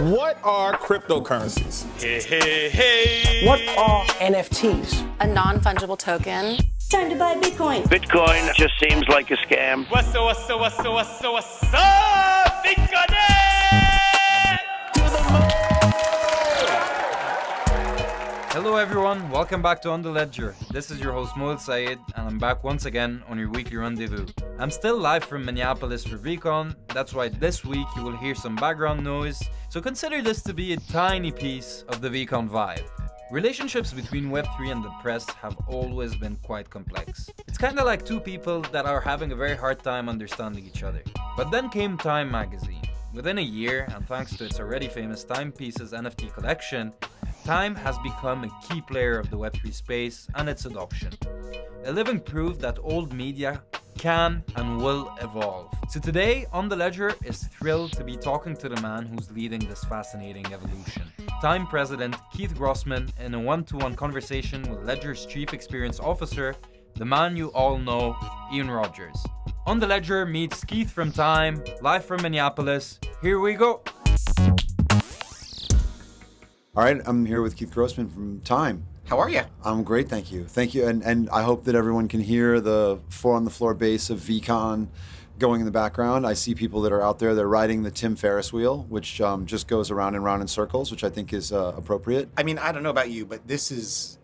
What are cryptocurrencies? Hey. What are NFTs? A non-fungible token. Time to buy Bitcoin. Bitcoin just seems like a scam. What's up, Bitcoin? Hello everyone, welcome back to On The Ledger. This is your host Moel Sayed, and I'm back once again on your weekly rendezvous. I'm still live from Minneapolis for VCon, that's why this week you will hear some background noise, so consider this to be a tiny piece of the VCon vibe. Relationships between Web3 and the press have always been quite complex. It's kinda like two people that are having a very hard time understanding each other. But then came Time magazine. Within a year, and thanks to its already famous TimePieces NFT collection, Time has become a key player of the Web3 space and its adoption. A living proof that old media can and will evolve. So today, On The Ledger is thrilled to be talking to the man who's leading this fascinating evolution. Time President Keith Grossman in a one-to-one conversation with Ledger's Chief Experience Officer, the man you all know, Ian Rogers. On The Ledger meets Keith from Time, live from Minneapolis. Here we go. All right, I'm here with Keith Grossman from Time. How are you? I'm great, thank you. Thank you, and I hope that everyone can hear the four-on-the-floor bass of VCon going in the background. I see people that are out there, they're riding the Tim Ferriss wheel, which just goes around and round in circles, which I think is appropriate. I mean, I don't know about you, but this is,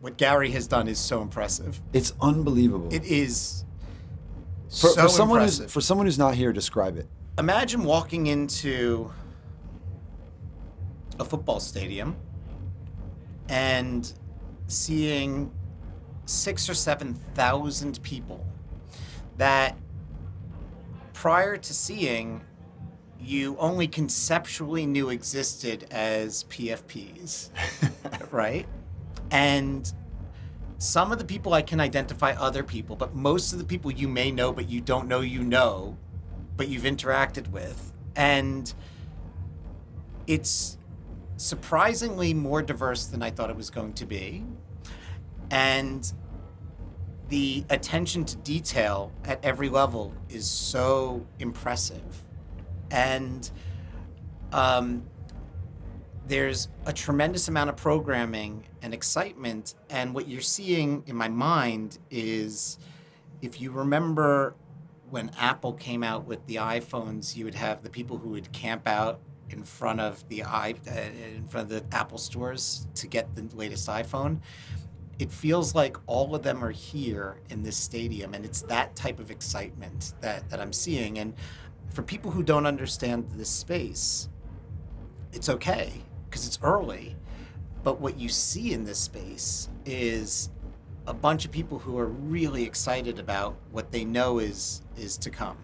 what Gary has done is so impressive. It's unbelievable. It is for someone impressive. For someone who's not here, describe it. Imagine walking into a football stadium and seeing 6,000 or 7,000 people that prior to seeing you only conceptually knew existed as PFPs, right? And some of the people I can identify other people, but most of the people you may know, but you don't know you know, but you've interacted with. And it's surprisingly more diverse than I thought it was going to be. And the attention to detail at every level is so impressive. And there's a tremendous amount of programming and excitement. And what you're seeing in my mind is, if you remember when Apple came out with the iPhones, you would have the people who would camp out in front of the Apple stores to get the latest iPhone. It feels like all of them are here in this stadium, and it's that type of excitement that I'm seeing. And for people who don't understand this space, it's okay, because it's early. But what you see in this space is a bunch of people who are really excited about what they know is to come.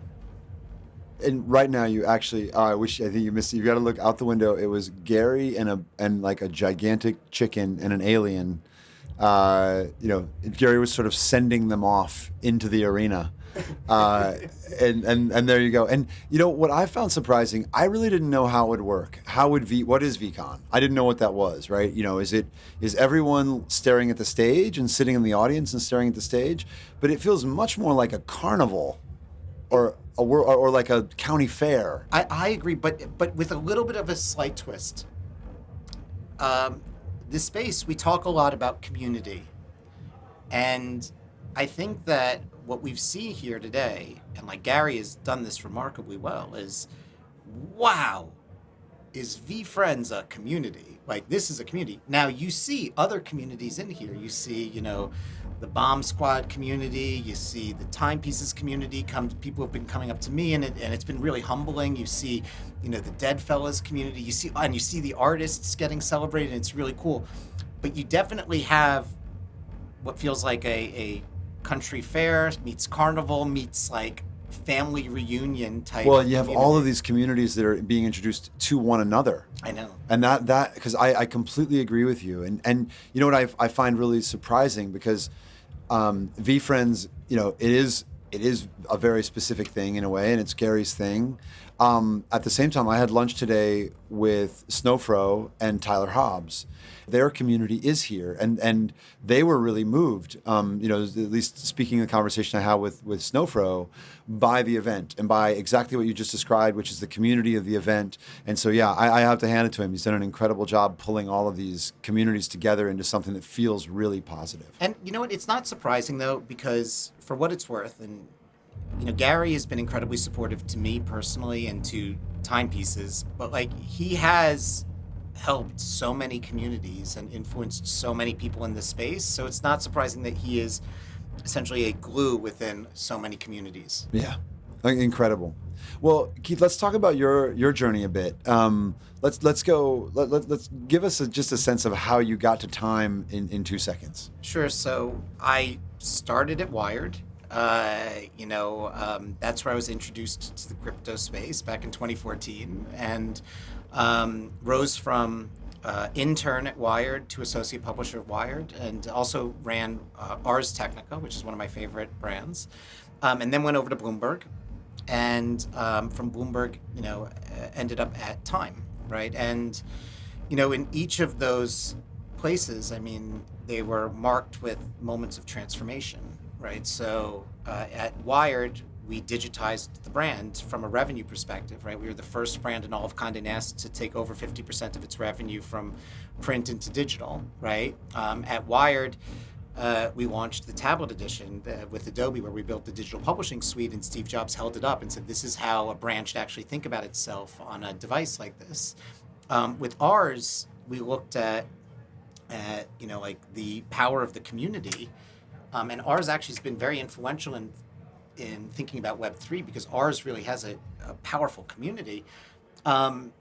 And right now, you actually, I think you missed it. You got to look out the window. It was Gary and like a gigantic chicken and an alien. Gary was sort of sending them off into the arena. And there you go. And what I found surprising, I really didn't know how it would work. What is VCon? I didn't know what that was, right? Is everyone staring at the stage and sitting in the audience and staring at the stage? But it feels much more like a carnival or like a county fair. I agree, but with a little bit of a slight twist. This space, we talk a lot about community. And I think that what we've seen here today, and like Gary has done this remarkably well, is, wow, is VFriends a community? Like, this is a community. Now, you see other communities in here. You see, the Bomb Squad community, you see the Timepieces community, people have been coming up to me, and it's been really humbling. You see, the Dead Fellas community, you see the artists getting celebrated, and it's really cool. But you definitely have what feels like a country fair meets carnival meets like family reunion type. Well, you have all of these communities that are being introduced to one another. I know. And that because I completely agree with you. And you know what I find really surprising, because VFriends, it is a very specific thing in a way, and it's Gary's thing. At the same time, I had lunch today with Snowfro and Tyler Hobbs. Their community is here, and they were really moved. At least speaking of the conversation I had with Snowfro, by the event and by exactly what you just described, which is the community of the event. And so, yeah, I have to hand it to him. He's done an incredible job pulling all of these communities together into something that feels really positive. And you know what? It's not surprising though, because for what it's worth, and Gary has been incredibly supportive to me personally and to Timepieces, but like he has helped so many communities and influenced so many people in this space. So it's not surprising that he is essentially a glue within so many communities. Yeah, incredible. Well, Keith, let's talk about your journey a bit. Let's give us just a sense of how you got to Time in 2 seconds. Sure. So I started at Wired. That's where I was introduced to the crypto space back in 2014, and rose from intern at Wired to associate publisher at Wired, and also ran Ars Technica, which is one of my favorite brands, and then went over to Bloomberg, and from Bloomberg, ended up at Time, right? And in each of those places, they were marked with moments of transformation. Right. So at Wired, we digitized the brand from a revenue perspective. Right. We were the first brand in all of Condé Nast to take over 50% of its revenue from print into digital. Right. At Wired, we launched the tablet edition with Adobe, where we built the digital publishing suite, and Steve Jobs held it up and said, "This is how a brand should actually think about itself on a device like this." With Ars, we looked at the power of the community. And Ars actually has been very influential in thinking about Web3, because Ars really has a powerful community. And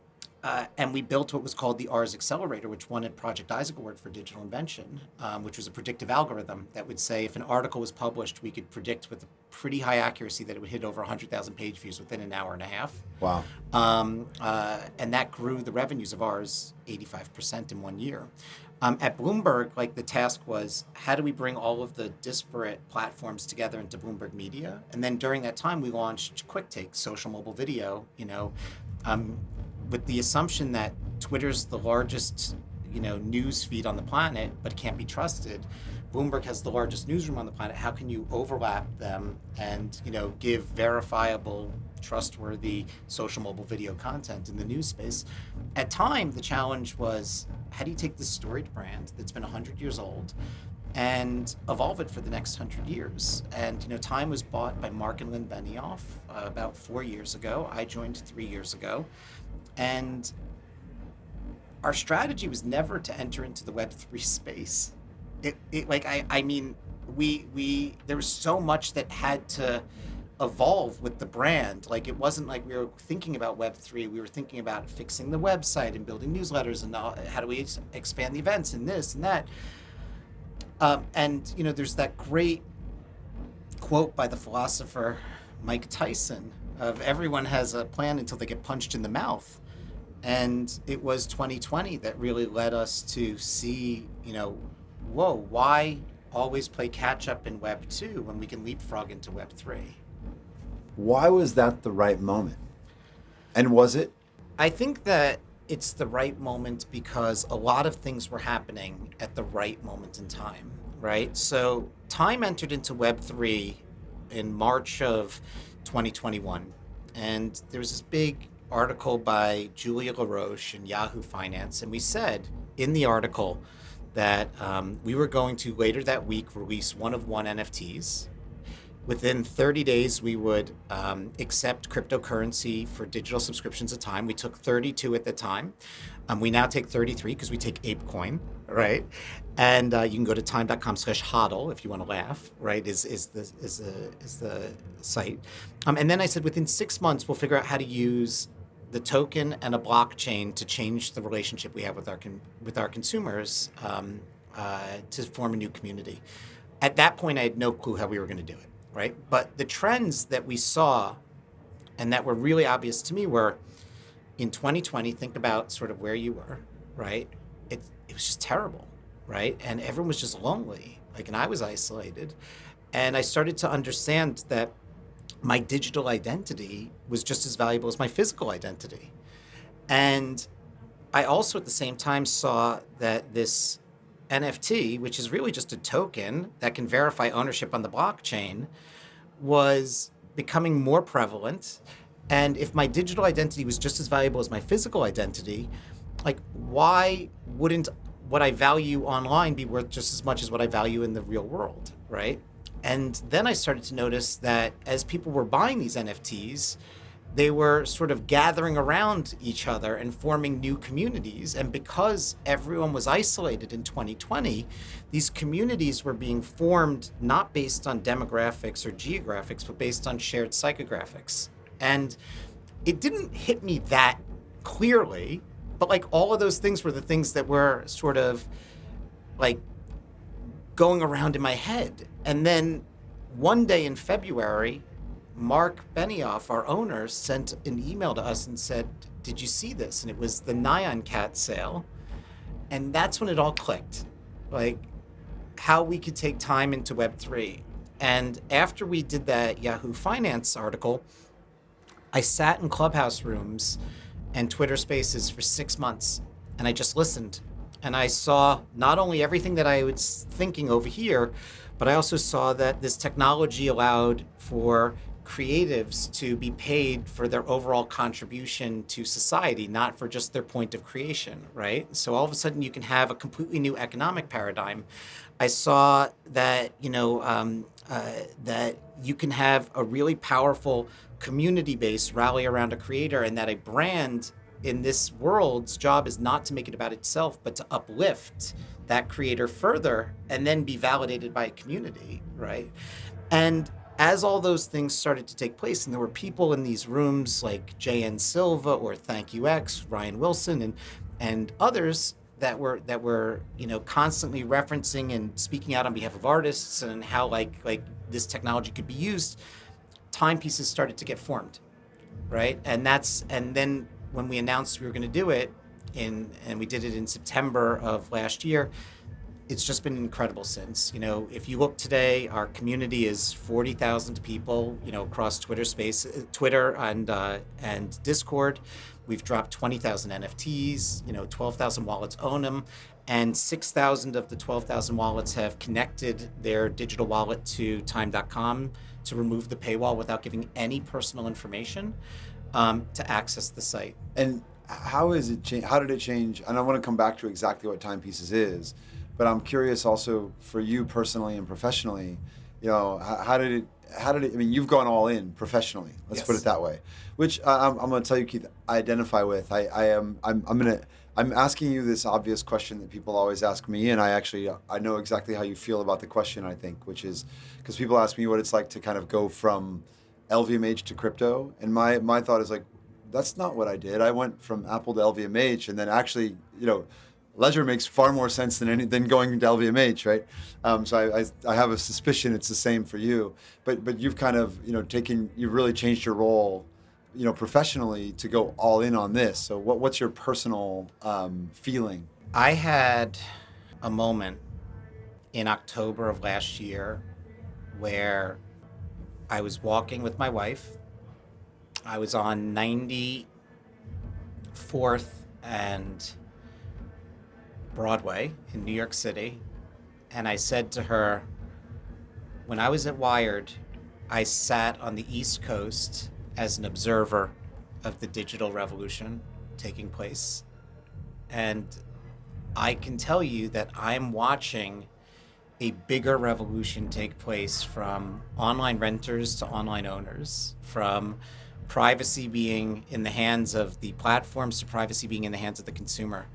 we built what was called the Ars Accelerator, which won a Project Isaac Award for Digital Invention, which was a predictive algorithm that would say if an article was published, we could predict with a pretty high accuracy that it would hit over 100,000 page views within an hour and a half. Wow. And that grew the revenues of Ars 85% in 1 year. At Bloomberg, the task was, how do we bring all of the disparate platforms together into Bloomberg Media? And then during that time, we launched QuickTake, social mobile video, with the assumption that Twitter's the largest, news feed on the planet, but can't be trusted. Bloomberg has the largest newsroom on the planet. How can you overlap them and, give verifiable, trustworthy social mobile video content in the news space? At Time, the challenge was, how do you take this storied brand that's been 100 years old and evolve it for the next 100 years? And, Time was bought by Mark and Lynn Benioff about 4 years ago. I joined 3 years ago. And our strategy was never to enter into the Web3 space. There was so much that had to evolve with the brand. It wasn't like we were thinking about Web3. We were thinking about fixing the website and building newsletters and how do we expand the events and this and that. There's that great quote by the philosopher Mike Tyson of everyone has a plan until they get punched in the mouth. And it was 2020 that really led us to see, why always play catch up in Web 2 when we can leapfrog into Web 3? Why was that the right moment? And was it? I think that it's the right moment because a lot of things were happening at the right moment in time, right? So Time entered into Web 3 in March of 2021. And there was this big article by Julia LaRoche in Yahoo Finance. And we said in the article that we were going to later that week release one of one NFTs. Within 30 days, we would accept cryptocurrency for digital subscriptions at Time. We took 32 at the time. We now take 33 because we take ApeCoin, right? And you can go to time.com/hodl if you want to laugh, right? Is the site. And then I said within 6 months we'll figure out how to use the token and a blockchain to change the relationship we have with our consumers to form a new community. At that point, I had no clue how we were going to do it, right? But the trends that we saw and that were really obvious to me were in 2020, think about sort of where you were, right? It was just terrible, right? And everyone was just lonely, and I was isolated. And I started to understand that my digital identity was just as valuable as my physical identity. And I also at the same time saw that this NFT, which is really just a token that can verify ownership on the blockchain, was becoming more prevalent. And if my digital identity was just as valuable as my physical identity, like, why wouldn't what I value online be worth just as much as what I value in the real world, right? And then I started to notice that as people were buying these NFTs, they were sort of gathering around each other and forming new communities. And because everyone was isolated in 2020, these communities were being formed not based on demographics or geographics, but based on shared psychographics. And it didn't hit me that clearly, but like all of those things were the things that were sort of like going around in my head. And then one day in February, Mark Benioff, our owner, sent an email to us and said, "Did you see this?" And it was the Nyan Cat sale. And that's when it all clicked, like how we could take time into Web3. And after we did that Yahoo Finance article, I sat in Clubhouse rooms and Twitter Spaces for 6 months, and I just listened. And I saw not only everything that I was thinking over here, but I also saw that this technology allowed for creatives to be paid for their overall contribution to society, not for just their point of creation, right? So all of a sudden you can have a completely new economic paradigm. I saw that, that you can have a really powerful community base rally around a creator, and that a brand in this world's job is not to make it about itself, but to uplift that creator further and then be validated by a community, right? And as all those things started to take place, and there were people in these rooms like JN Silva or Thank You X, Ryan Wilson, and others that were constantly referencing and speaking out on behalf of artists and how like this technology could be used, Timepieces started to get formed, right? And then when we announced we were going to do it and we did it in September of last year, it's just been incredible since. If you look today, our community is 40,000 people, across Twitter and Discord. We've dropped 20,000 NFTs, 12,000 wallets own them, and 6,000 of the 12,000 wallets have connected their digital wallet to time.com to remove the paywall without giving any personal information to access the site. And how is it change? How did it change? And I want to come back to exactly what Timepieces is, but I'm curious also for you personally and professionally. How did it? I mean, you've gone all in professionally. Let's put it that way. Which I'm going to tell you, Keith, I identify with. I'm asking you this obvious question that people always ask me, and I know exactly how you feel about the question. I think, which is because people ask me what it's like to kind of go from LVMH to crypto, and my thought is like, that's not what I did. I went from Apple to LVMH, and then actually, Ledger makes far more sense than going to LVMH, right? So I have a suspicion it's the same for you. But you've kind of you've really changed your role, professionally to go all in on this. So what's your personal feeling? I had a moment in October of last year where I was walking with my wife. I was on 94th and Broadway in New York City, and I said to her, when I was at Wired, I sat on the East Coast as an observer of the digital revolution taking place, and I can tell you that I'm watching a bigger revolution take place from online renters to online owners, from privacy being in the hands of the platforms to privacy being in the hands of the consumer.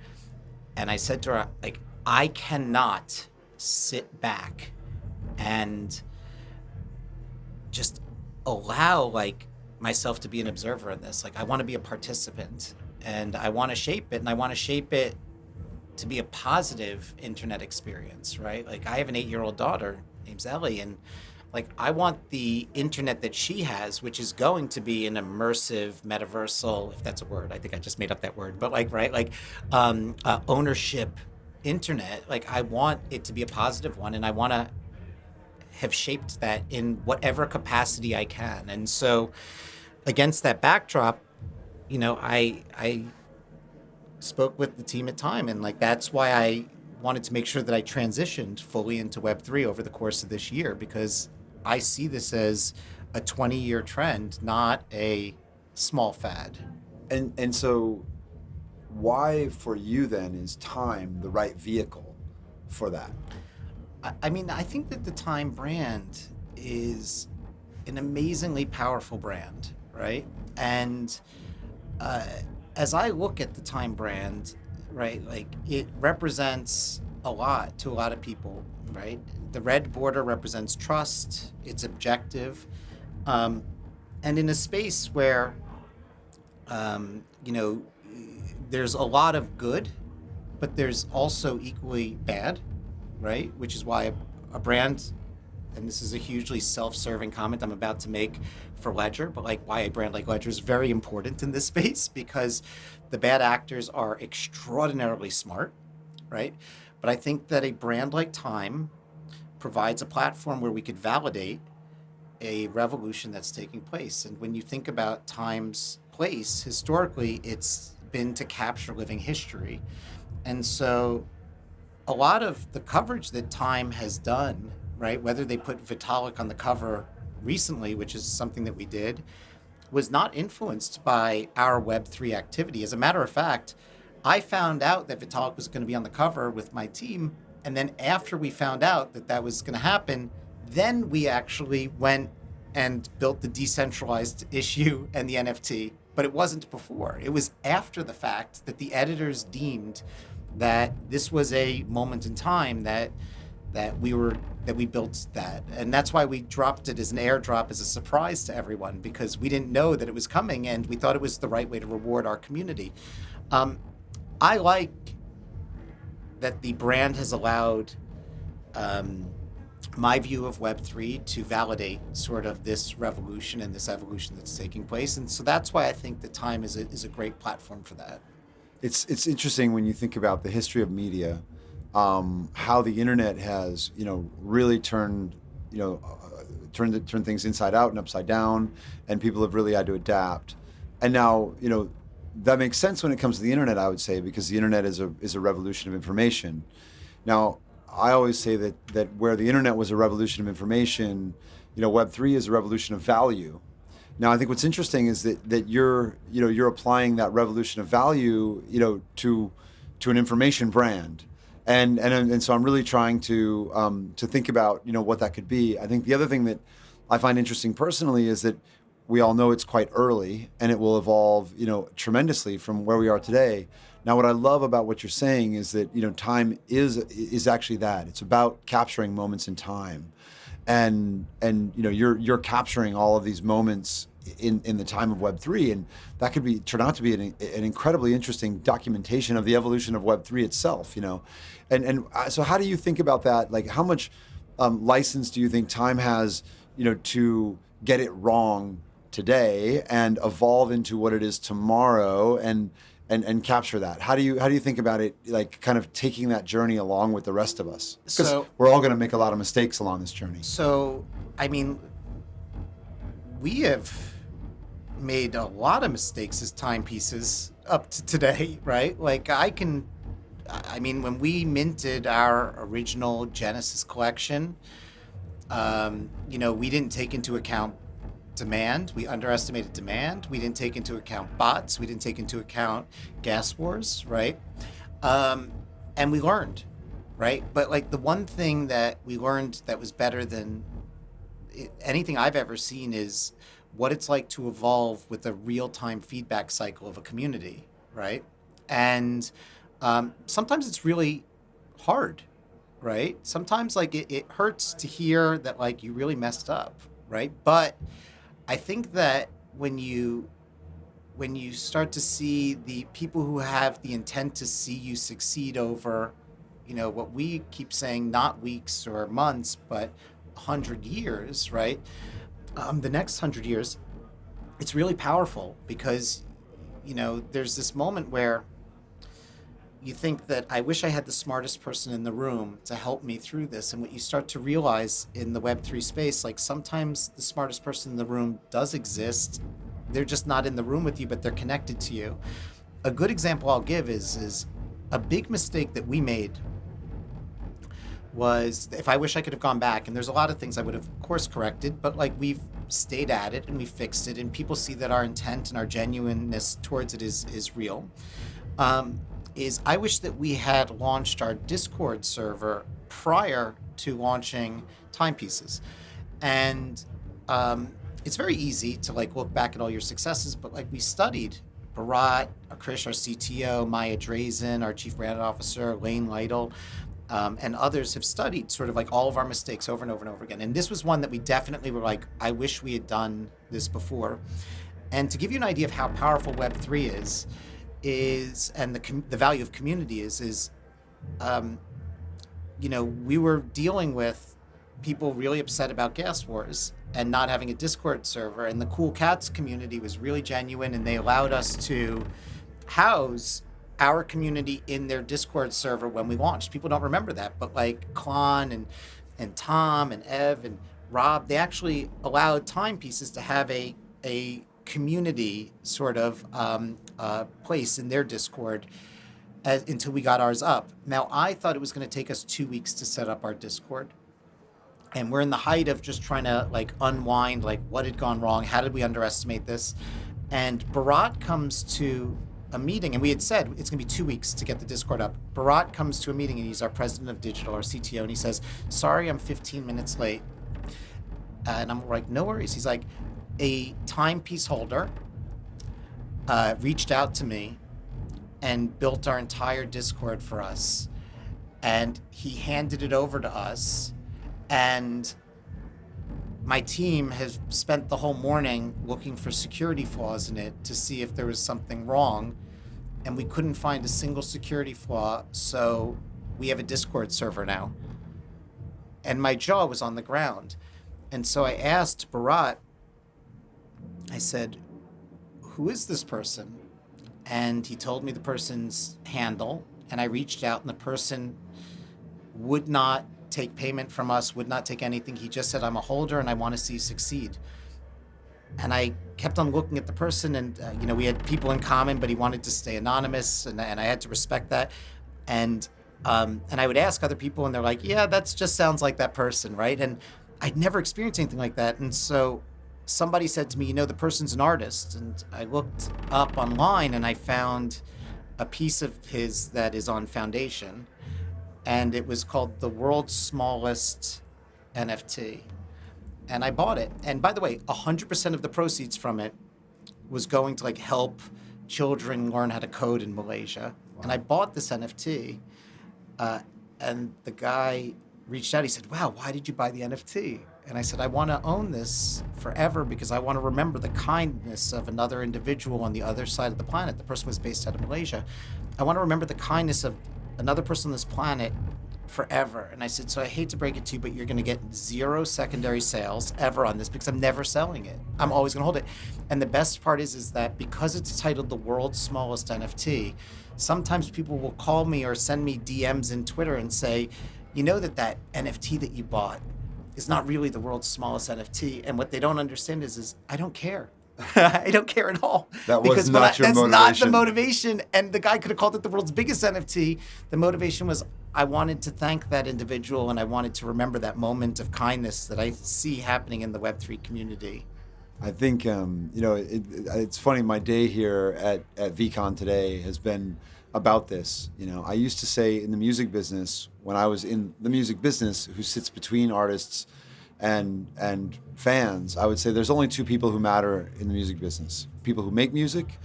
And I said to her, like, I cannot sit back and just allow myself to be an observer in this. Like, I want to be a participant, and I want to shape it, and I want to shape it to be a positive internet experience, right? Like, I have an 8-year-old daughter named Ellie, and I want the internet that she has, which is going to be an immersive, metaversal, if that's a word. I think I just made up that word, but ownership internet. I want it to be a positive one, and I want to have shaped that in whatever capacity I can. And so against that backdrop, I spoke with the team at Time, and like that's why I wanted to make sure that I transitioned fully into Web3 over the course of this year, because I see this as a 20-year trend, not a small fad. And so why for you then is Time the right vehicle for that? I mean, I think that the Time brand is an amazingly powerful brand, right? And as I look at the Time brand, right, like it represents a lot to a lot of people, right? The red border represents trust, it's objective, and in a space where, there's a lot of good, but there's also equally bad, right? Which is why a brand, and this is a hugely self-serving comment I'm about to make for Ledger, but like why a brand like Ledger is very important in this space, because the bad actors are extraordinarily smart, right? But I think that a brand like Time provides a platform where we could validate a revolution that's taking place. And when you think about Time's place, historically, it's been to capture living history. And so a lot of the coverage that Time has done, right, whether they put Vitalik on the cover recently, which is something that we did, was not influenced by our Web3 activity. As a matter of fact, I found out that Vitalik was going to be on the cover with my team. And then after we found out that that was going to happen, then we actually went and built the decentralized issue and the NFT. But it wasn't before. It was after the fact that the editors deemed that this was a moment in time that we built that. And that's why we dropped it as an airdrop, as a surprise to everyone, because we didn't know that it was coming and we thought it was the right way to reward our community. I like that the brand has allowed my view of Web3 to validate sort of this revolution and this evolution that's taking place. And so that's why I think that Time is a great platform for that. It's interesting when you think about the history of media, how the internet has, really turned things inside out and upside down, and people have really had to adapt. And now, that makes sense when it comes to the internet, I would say, because the internet is a revolution of information. Now, I always say that where the internet was a revolution of information, Web3 is a revolution of value. Now, I think what's interesting is that you're applying that revolution of value, to an information brand, and so I'm really trying to think about what that could be. I think the other thing that I find interesting personally is that we all know it's quite early and it will evolve, tremendously from where we are today. Now, what I love about what you're saying is that, Time is actually that. It's about capturing moments in time. And you're capturing all of these moments in the time of Web3, and that could turn out to be an incredibly interesting documentation of the evolution of Web3 itself, And so how do you think about that? Like, how much license do you think Time has, to get it wrong today and evolve into what it is tomorrow and capture that? How do you think about it, like kind of taking that journey along with the rest of us? Because we're all going to make a lot of mistakes along this journey. So, I mean, we have made a lot of mistakes as Timepieces up to today, right? Like when we minted our original Genesis collection, we didn't take into account demand. We underestimated demand. We didn't take into account bots. We didn't take into account gas wars, right? And we learned, right? But like the one thing that we learned that was better than anything I've ever seen is what it's like to evolve with a real-time feedback cycle of a community, right? And sometimes it's really hard, right? Sometimes like it hurts to hear that like you really messed up, right? But I think that when you start to see the people who have the intent to see you succeed over, what we keep saying, not weeks or months, but 100 years, right? The next 100 years, it's really powerful because, there's this moment where, you think that I wish I had the smartest person in the room to help me through this. And what you start to realize in the Web3 space, like sometimes the smartest person in the room does exist. They're just not in the room with you, but they're connected to you. A good example I'll give is a big mistake that we made was, if I wish I could have gone back, and there's a lot of things I would have, of course, corrected, but like we've stayed at it and we fixed it, and people see that our intent and our genuineness towards it is real. Is I wish that we had launched our Discord server prior to launching Timepieces. And it's very easy to like look back at all your successes, but like we studied Bharat, Krish, our CTO, Maya Drazen, our Chief Brand Officer, Lane Lytle, and others have studied sort of like all of our mistakes over and over and over again. And this was one that we definitely were like, I wish we had done this before. And to give you an idea of how powerful Web3 is and the value of community is we were dealing with people really upset about gas wars and not having a Discord server, and the Cool Cats community was really genuine, and they allowed us to house our community in their Discord server when we launched. People don't remember that, but like Klon and Tom and Ev and Rob, they actually allowed Timepieces to have a community sort of place in their Discord until we got ours up. Now, I thought it was going to take us 2 weeks to set up our Discord. And we're in the height of just trying to like unwind, like what had gone wrong? How did we underestimate this? And Bharat comes to a meeting, and we had said it's going to be 2 weeks to get the Discord up. Bharat comes to a meeting, and he's our president of digital, our CTO, and he says, sorry, I'm 15 minutes late. And I'm like, no worries. He's like, a timepiece holder reached out to me and built our entire Discord for us. And he handed it over to us. And my team has spent the whole morning looking for security flaws in it to see if there was something wrong. And we couldn't find a single security flaw. So we have a Discord server now. And my jaw was on the ground. And so I asked Bharat, I said, who is this person? And he told me the person's handle, and I reached out, and the person would not take payment from us, would not take anything. He just said, I'm a holder and I want to see you succeed. And I kept on looking at the person, and we had people in common, but he wanted to stay anonymous, and I had to respect that. And I would ask other people, and they're like, yeah, that just sounds like that person, right? And I'd never experienced anything like that. And so somebody said to me, the person's an artist. And I looked up online, and I found a piece of his that is on Foundation. And it was called The World's Smallest NFT. And I bought it. And by the way, 100% of the proceeds from it was going to help children learn how to code in Malaysia. Wow. And I bought this NFT. And the guy reached out. He said, wow, why did you buy the NFT? And I said, I want to own this forever because I want to remember the kindness of another individual on the other side of the planet. The person was based out of Malaysia. I want to remember the kindness of another person on this planet forever. And I said, so I hate to break it to you, but you're going to get 0 secondary sales ever on this because I'm never selling it. I'm always going to hold it. And the best part is that because it's titled The World's Smallest NFT, sometimes people will call me or send me DMs in Twitter and say, that NFT that you bought is not really the world's smallest NFT. And what they don't understand is I don't care. I don't care at all. That was not your motivation. That's not the motivation. And the guy could have called it the world's biggest NFT. The motivation was I wanted to thank that individual, and I wanted to remember that moment of kindness that I see happening in the Web3 community. I think, it's funny, my day here at VCon today has been about this. I used to say in the music business, when I was in the music business, who sits between artists and fans, I would say there's only 2 people who matter in the music business: people who make music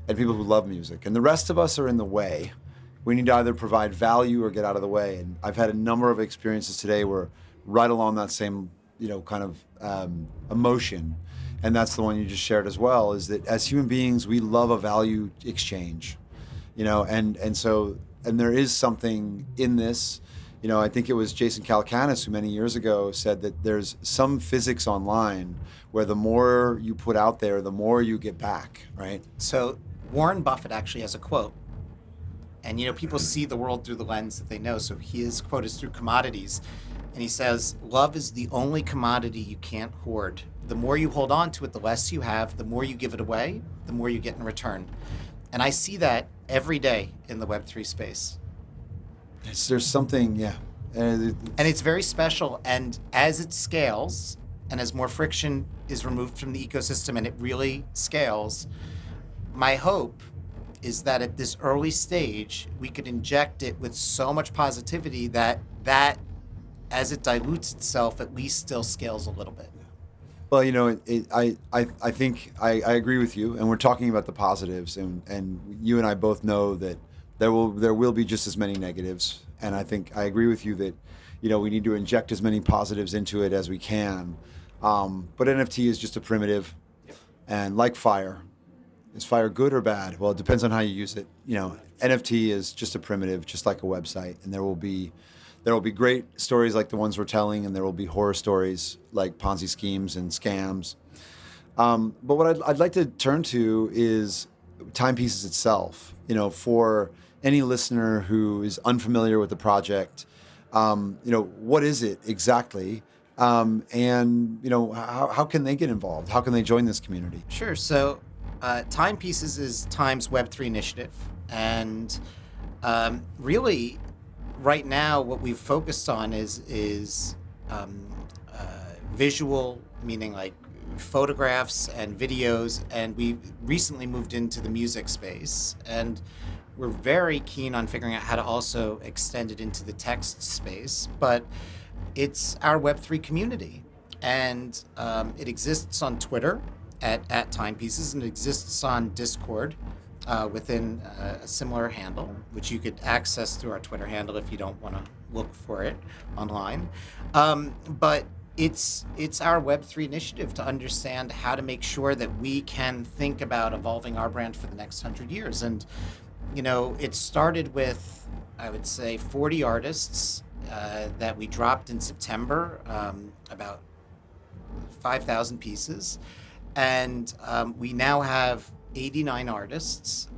and people who love music. And the rest of us are in the way. We need to either provide value or get out of the way. And I've had a number of experiences today where right along that same, emotion, and that's the one you just shared as well, is that as human beings, we love a value exchange, and there is something in this. I think it was Jason Calacanis who many years ago said that there's some physics online where the more you put out there, the more you get back, right? So Warren Buffett actually has a quote, And people see the world through the lens that they know. So his quote is through commodities. And he says, love is the only commodity you can't hoard. The more you hold on to it, the less you have. The more you give it away, the more you get in return. And I see that every day in the Web3 space. There's something, yeah. And it's very special. And as it scales, and as more friction is removed from the ecosystem and it really scales, my hope is that at this early stage, we could inject it with so much positivity that as it dilutes itself, at least still scales a little bit. Well, I think I agree with you, and we're talking about the positives, and you and I both know that there will be just as many negatives, and I think I agree with you that we need to inject as many positives into it as we can. But NFT is just a primitive, and like fire. Is fire good or bad? Well, it depends on how you use it. NFT is just a primitive, just like a website, and there will be great stories like the ones we're telling, and there will be horror stories like Ponzi schemes and scams. But what I'd like to turn to is Timepieces itself. For any listener who is unfamiliar with the project, what is it exactly? And how can they get involved? How can they join this community? Sure. So Timepieces is Time's Web3 initiative. And really, right now, what we've focused on is visual, meaning like photographs and videos. And we recently moved into the music space. And we're very keen on figuring out how to also extend it into the text space. But it's our Web3 community. And it exists on Twitter at Timepieces, and it exists on Discord within a similar handle, which you could access through our Twitter handle if you don't want to look for it online. But it's our Web3 initiative to understand how to make sure that we can think about evolving our brand for the next 100 years. And, it started with, I would say, 40 artists that we dropped in September, about 5,000 pieces. And we now have 89 artists,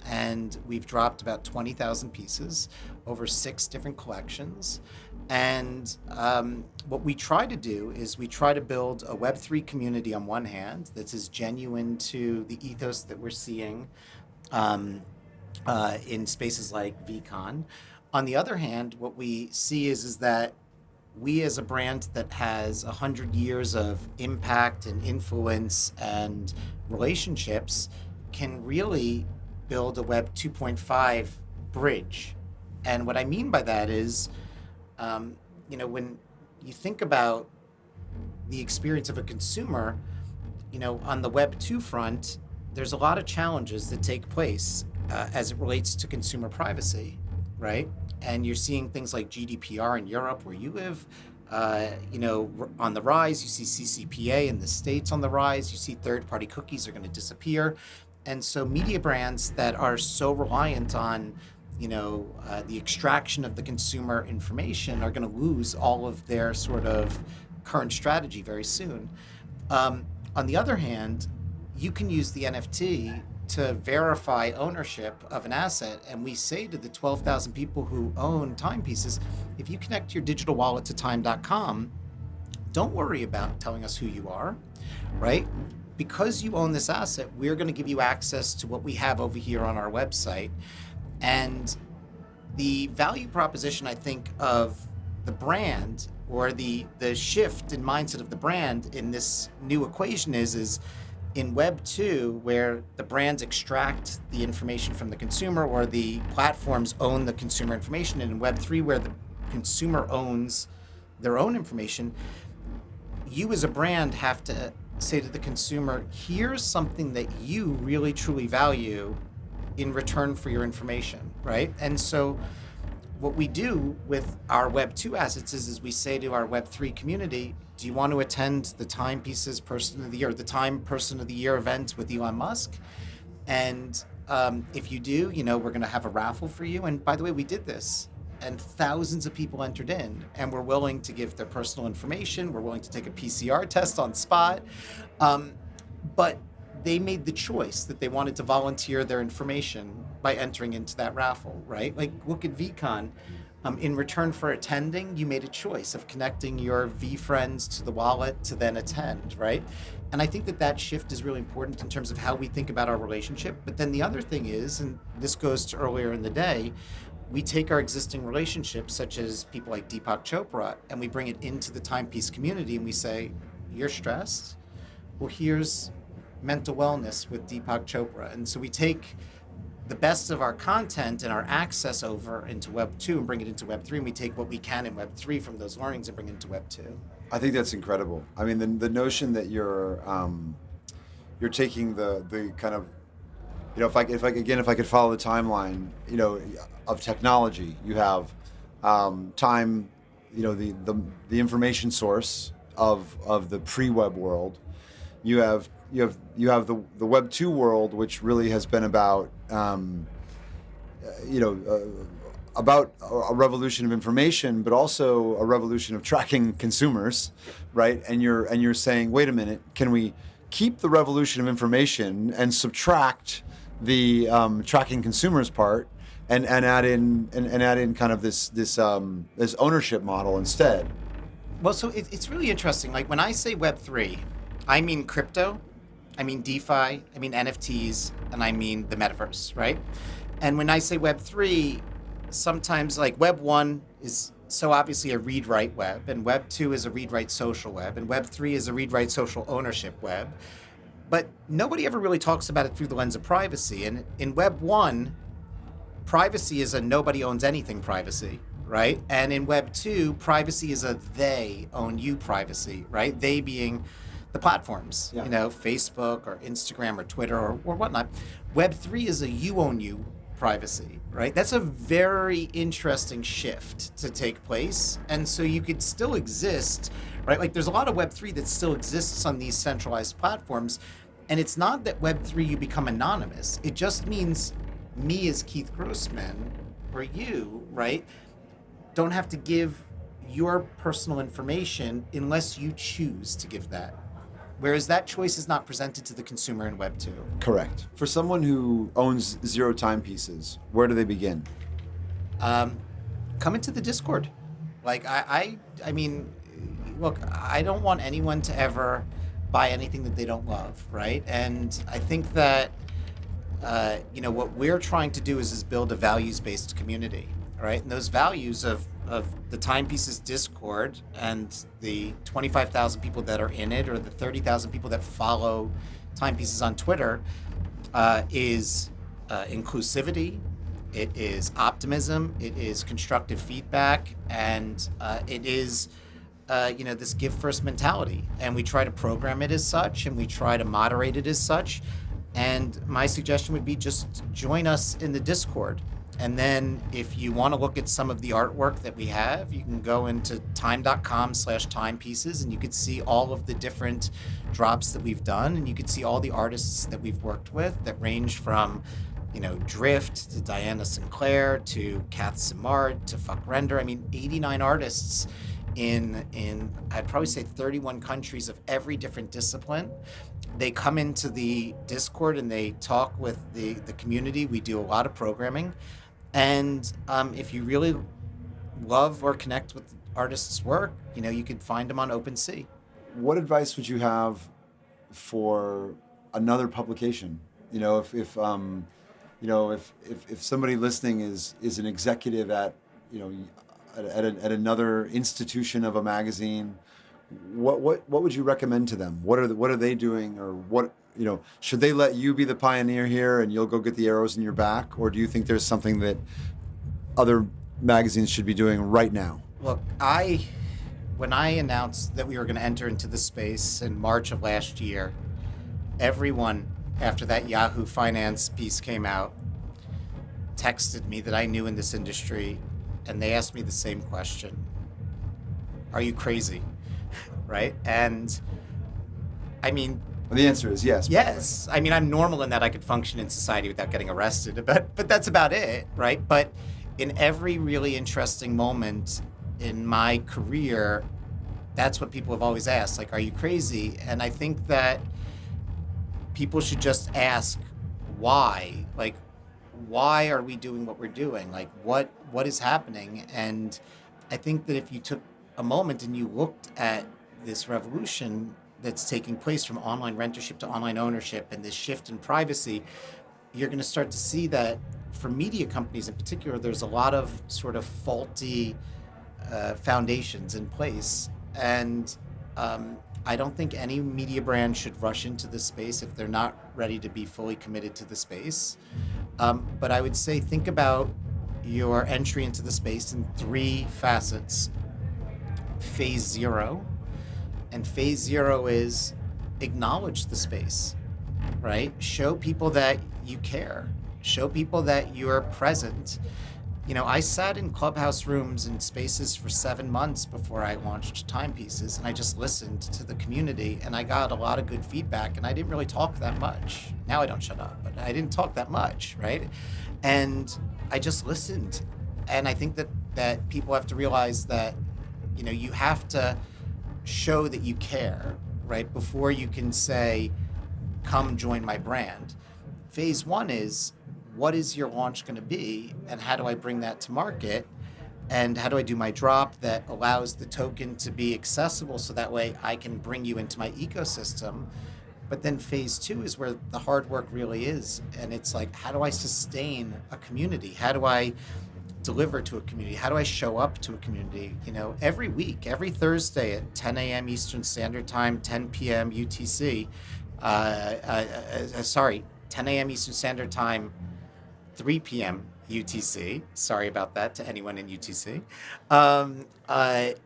and we've dropped about 20,000 pieces over 6 different collections. And what we try to do is we try to build a Web3 community on one hand that's as genuine to the ethos that we're seeing in spaces like VCon. On the other hand, what we see is that we as a brand that has 100 years of impact and influence and relationships can really build a Web 2.5 bridge. And what I mean by that is, when you think about the experience of a consumer, on the Web 2 front, there's a lot of challenges that take place as it relates to consumer privacy, right? And you're seeing things like GDPR in Europe where you live, on the rise. You see CCPA in the States on the rise. You see third-party cookies are going to disappear. And so media brands that are so reliant on, the extraction of the consumer information are going to lose all of their sort of current strategy very soon. On the other hand, you can use the NFT to verify ownership of an asset. And we say to the 12,000 people who own Timepieces, if you connect your digital wallet to time.com, don't worry about telling us who you are, right? Because you own this asset, we're going to give you access to what we have over here on our website. And the value proposition, I think, of the brand or the shift in mindset of the brand in this new equation is in Web 2, where the brands extract the information from the consumer or the platforms own the consumer information, and in Web 3, where the consumer owns their own information, you as a brand have to say to the consumer, here's something that you really truly value in return for your information, right? And so what we do with our Web 2 assets is we say to our Web 3 community, do you want to attend the Timepieces Person of the Year, the Time Person of the Year event with Elon Musk? And if you do, we're going to have a raffle for you. And by the way, we did this, and thousands of people entered in, and we're willing to give their personal information. We're willing to take a PCR test on spot. But they made the choice that they wanted to volunteer their information by entering into that raffle, right? Like, look at VCon. In return for attending, you made a choice of connecting your V friends to the wallet to then attend, right? And I think that shift is really important in terms of how we think about our relationship. But then the other thing is, and this goes to earlier in the day, we take our existing relationships, such as people like Deepak Chopra, and we bring it into the timepiece community and we say, you're stressed? Well, here's mental wellness with Deepak Chopra. And so we take the best of our content and our access over into Web 2 and bring it into Web 3, and we take what we can in Web 3 from those learnings and bring it into Web 2. I think that's incredible. I mean, the notion that you're taking the kind of, if I could follow the timeline, of technology, you have time, the information source of the pre-web world. You have the Web 2 world, which really has been about about a revolution of information, but also a revolution of tracking consumers, right? And you're saying, wait a minute, can we keep the revolution of information and subtract the tracking consumers part, and add in kind of this ownership model instead? Well, so it's really interesting. Like, when I say Web 3, I mean crypto, I mean DeFi, I mean NFTs, and I mean the metaverse, right? And when I say Web 3, sometimes, like, Web 1 is so obviously a read-write web, and Web 2 is a read-write social web, and Web 3 is a read-write social ownership web. But nobody ever really talks about it through the lens of privacy. And in Web 1, privacy is a nobody owns anything privacy, right? And in Web 2, privacy is a they own you privacy, right? They being the platforms, Facebook or Instagram or Twitter or whatnot. Web 3 is a you own you privacy, right? That's a very interesting shift to take place. And so you could still exist, right? Like, there's a lot of Web 3 that still exists on these centralized platforms. And it's not that Web 3 you become anonymous. It just means me as Keith Grossman, or you, right, don't have to give your personal information unless you choose to give that. Whereas that choice is not presented to the consumer in Web 2. Correct. For someone who owns 0 timepieces, where do they begin? Come into the Discord. Like, I mean, look, I don't want anyone to ever buy anything that they don't love, right? And I think that, what we're trying to do is build a values-based community, right? And those values of the Timepieces Discord and the 25,000 people that are in it, or the 30,000 people that follow Timepieces on Twitter, is inclusivity, it is optimism, it is constructive feedback, and it is this give first mentality. And we try to program it as such, and we try to moderate it as such. And my suggestion would be just join us in the Discord. And then if you want to look at some of the artwork that we have, you can go into time.com/timepieces, and you could see all of the different drops that we've done. And you could see all the artists that we've worked with that range from, Drift to Diana Sinclair to Kath Simard to Fuck Render. I mean, 89 artists in I'd probably say 31 countries of every different discipline. They come into the Discord and they talk with the community. We do a lot of programming. And if you really love or connect with artists' work, you could find them on OpenSea. What advice would you have for another publication? If somebody listening is an executive at another institution of a magazine, what would you recommend to them? What are they doing, or what should they let you be the pioneer here and you'll go get the arrows in your back, or do you think there's something that other magazines should be doing right now? Look, when I announced that we were going to enter into the space in March of last year, everyone after that Yahoo Finance piece came out texted me that I knew in this industry, and they asked me the same question: are you crazy? Right? And I mean, the answer is yes. Yes. I mean, I'm normal in that I could function in society without getting arrested, but that's about it, right? But in every really interesting moment in my career, that's what people have always asked, like, are you crazy? And I think that people should just ask why. Like, why are we doing what we're doing? Like, what is happening? And I think that if you took a moment and you looked at this revolution that's taking place from online rentership to online ownership and this shift in privacy, you're going to start to see that for media companies in particular, there's a lot of sort of faulty foundations in place. And I don't think any media brand should rush into this space if they're not ready to be fully committed to the space. But I would say think about your entry into the space in 3 facets. Phase 0. And phase 0 is acknowledge the space, right? Show people that you care. Show people that you're present. You know, I sat in Clubhouse rooms and spaces for 7 months before I launched Timepieces, and I just listened to the community, and I got a lot of good feedback, and I didn't really talk that much. Now I don't shut up, but I didn't talk that much, right? And I just listened. And I think that people have to realize that, you know, you have to show that you care, right? Before you can say, come join my brand. Phase 1 is, what is your launch going to be, and how do I bring that to market, and how do I do my drop that allows the token to be accessible so that way I can bring you into my ecosystem. But then phase 2 is where the hard work really is, and it's like, how do I sustain a community? How do I deliver to a community? How do I show up to a community? You know, every week, every Thursday at 10 a.m. Eastern Standard Time, 10 p.m. UTC, 10 a.m. Eastern Standard Time, 3 p.m. UTC. Sorry about that to anyone in UTC.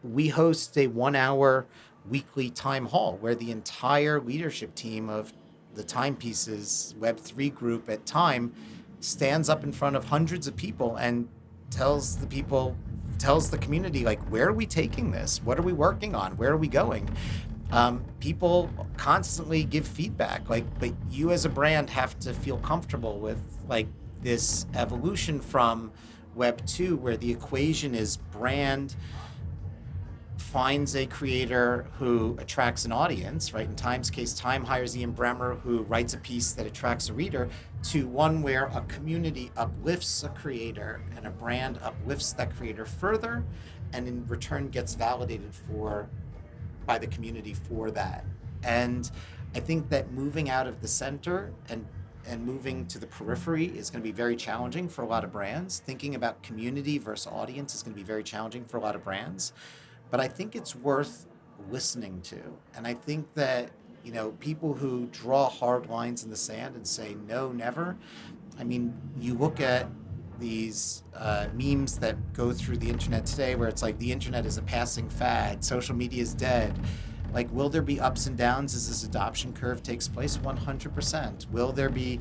We host a 1-hour weekly time hall where the entire leadership team of the Timepieces Web3 group at Time stands up in front of hundreds of people and tells the community, like, where are we taking this? What are we working on? Where are we going? People constantly give feedback, like, but you as a brand have to feel comfortable with, like, this evolution from Web 2, where the equation is brand finds a creator who attracts an audience, right? In Time's case, Time hires Ian Bremmer, who writes a piece that attracts a reader, to one where a community uplifts a creator and a brand uplifts that creator further, and in return gets validated by the community for that. And I think that moving out of the center and moving to the periphery is going to be very challenging for a lot of brands. Thinking about community versus audience is going to be very challenging for a lot of brands. But I think it's worth listening to. And I think that, you know, people who draw hard lines in the sand and say, no, never. I mean, you look at these memes that go through the internet today where it's like the internet is a passing fad, social media is dead. Like, will there be ups and downs as this adoption curve takes place? 100%. Will there be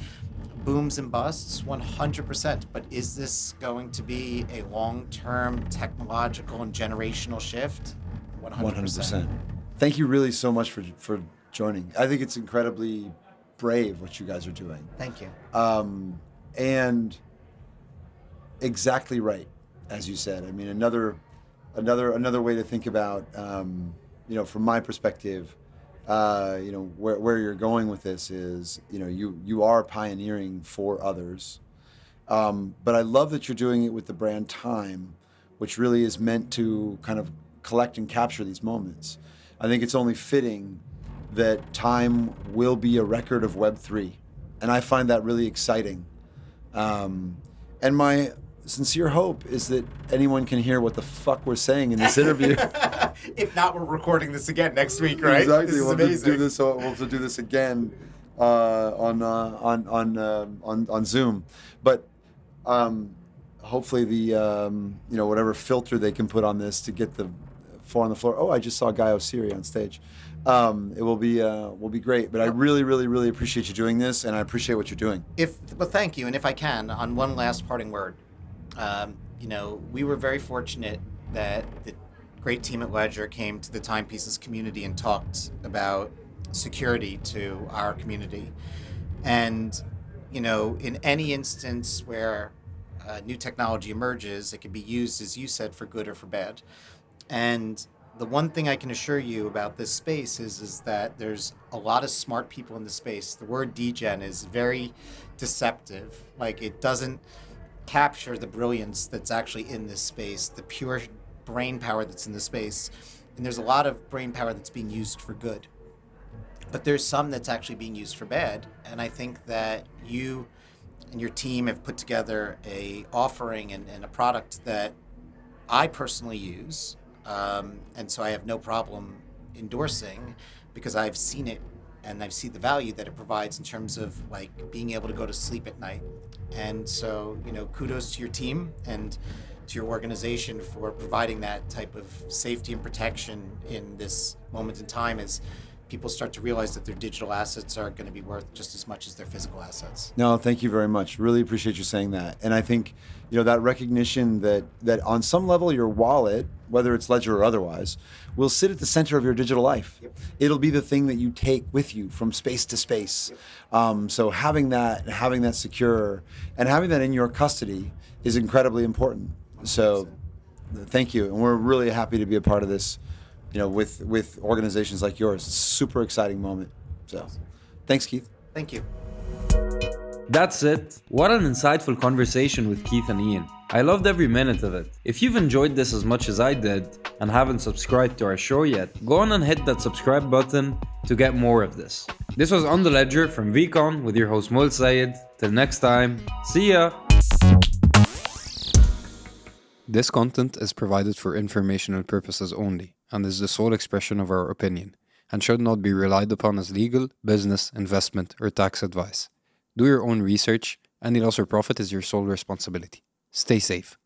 booms and busts? 100%. But is this going to be a long-term technological and generational shift? 100%. Thank you really so much for joining. I think it's incredibly brave what you guys are doing. Thank you. And exactly right, as you said. I mean, another way to think about, you know, from my perspective, you know, where you're going with this is, you know, you are pioneering for others. But I love that you're doing it with the brand Time, which really is meant to kind of collect and capture these moments. I think it's only fitting that Time will be a record of Web3. And I find that really exciting. And my sincere hope is that anyone can hear what the fuck we're saying in this interview. If not, we're recording this again next week, right? Exactly. This is we'll amazing. We'll do this again on Zoom. But hopefully the you know, whatever filter they can put on this to get the four on the floor. Oh, I just saw Guy Osiri on stage. It will be great. But I really, really, really appreciate you doing this, and I appreciate what you're doing. Well, thank you. And if I can, on one last parting word, you know, we were very fortunate that the great team at Ledger came to the Timepieces community and talked about security to our community. And, you know, in any instance where new technology emerges, it can be used, as you said, for good or for bad. And the one thing I can assure you about this space is that there's a lot of smart people in the space. The word degen is very deceptive. Like, it doesn't capture the brilliance that's actually in this space, the pure brain power that's in the space. And there's a lot of brain power that's being used for good. But there's some that's actually being used for bad. And I think that you and your team have put together a offering and a product that I personally use. And so I have no problem endorsing, because I've seen it and I've seen the value that it provides in terms of like being able to go to sleep at night. And so, kudos to your team and to your organization for providing that type of safety and protection in this moment in time, as people start to realize that their digital assets are going to be worth just as much as their physical assets. No, thank you very much. Really appreciate you saying that. And I think, that recognition that on some level your wallet, whether it's Ledger or otherwise, will sit at the center of your digital life. Yep. It'll be the thing that you take with you from space to space. So having that secure and having that in your custody is incredibly important. So thank you. And we're really happy to be a part of this, with organizations like yours. It's a super exciting moment. So thanks, Keith. Thank you. That's it. What an insightful conversation with Keith and Ian. I loved every minute of it. If you've enjoyed this as much as I did and haven't subscribed to our show yet, go on and hit that subscribe button to get more of this. This was On The Ledger from VCon with your host Moul Sayed. Till next time, see ya! This content is provided for informational purposes only and is the sole expression of our opinion and should not be relied upon as legal, business, investment, or tax advice. Do your own research. Any loss or profit is your sole responsibility. Stay safe.